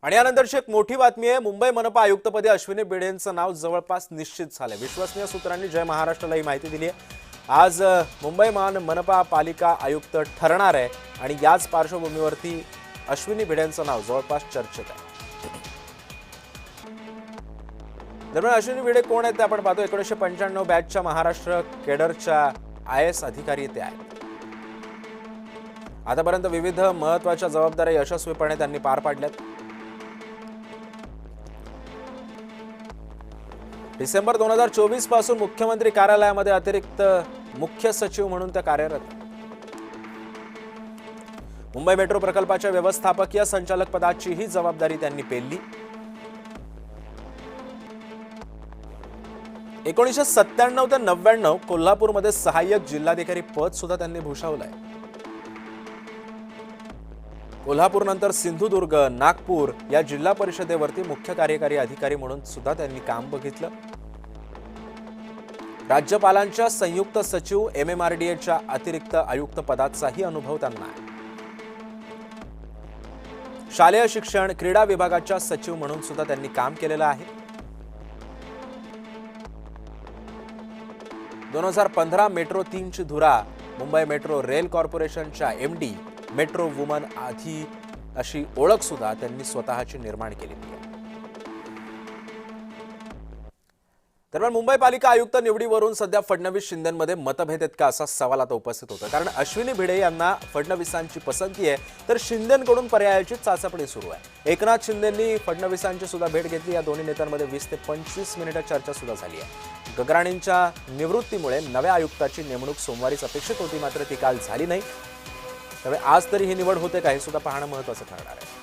आणि यानंतरची एक मोठी बातमी आहे। मुंबई मनपा आयुक्तपदी अश्विनी भिडेंचं नाव जवळपास निश्चित झालंय। विश्वसनीय सूत्रांनी जय महाराष्ट्राला ही माहिती दिली आहे। आज मुंबई मनपा पालिका आयुक्त ठरणार आहे आणि याच पार्श्वभूमीवरती अश्विनी भिडेंचं नाव जवळपास चर्चेत आहे। दरम्यान अश्विनी भिडे कोण आहेत ते आपण पाहतो। 1995 बॅचच्या महाराष्ट्र केडरच्या IAS अधिकारी ते आहेत। आतापर्यंत विविध महत्त्वाच्या जबाबदाऱ्या यशस्वीपणे त्यांनी पार पाडल्यात। डिसेंबर 2024 पासून मुख्यमंत्री कार्यालयामध्ये अतिरिक्त मुख्य सचिव म्हणून ते कार्यरत आहेत। मुंबई मेट्रो प्रकल्पाच्या व्यवस्थापकीय संचालक पदाची ही जबाबदारी त्यांनी पेलली। 1997 ते 99 कोल्हापूरमध्ये सहाय्यक जिल्हाधिकारी पद सुद्धा त्यांनी भूषवलंय। कोल्हापूर नंतर सिंधुदुर्ग, नागपूर या जिल्हा परिषदेवरती मुख्य कार्यकारी अधिकारी म्हणून सुद्धा त्यांनी काम बघितलं। राज्यपालांच्या संयुक्त सचिव MMRDAच्या अतिरिक्त आयुक्त पदाचाही अनुभव त्यांना आहे। शालेय शिक्षण क्रीडा विभागाच्या सचिव म्हणून सुद्धा त्यांनी काम केलेलं आहे। 2015 मेट्रो 3 ची धुरा मुंबई मेट्रो रेल कॉर्पोरेशनच्या MD मेट्रो वुमन आधी अशी ओळख सुद्धा त्यांनी स्वतःची निर्माण केलेली आहे। दरम्यान मुंबई पालिका आयुक्त निवडीवरून सध्या फडणवीस शिंदेंमध्ये मतभेद आहेत का असा सवाल आता उपस्थित होता। कारण अश्विनी भिडे यांना फडणवीसांची पसंती आहे तर शिंदेंकडून पर्यायाची चाचपणी सुरू आहे। एकनाथ शिंदेंनी फडणवीसांची सुद्धा भेट घेतली। या दोन्ही नेत्यांमध्ये 20 ते 25 मिनिटं चर्चा सुद्धा झाली आहे। गगराणींच्या निवृत्तीमुळे नव्या आयुक्ताची नेमणूक सोमवारीच अपेक्षित होती, मात्र ती काल झाली नाही। त्यामुळे आज तरी ही निवड होते का हे सुद्धा पाहणं महत्त्वाचं ठरणार आहे।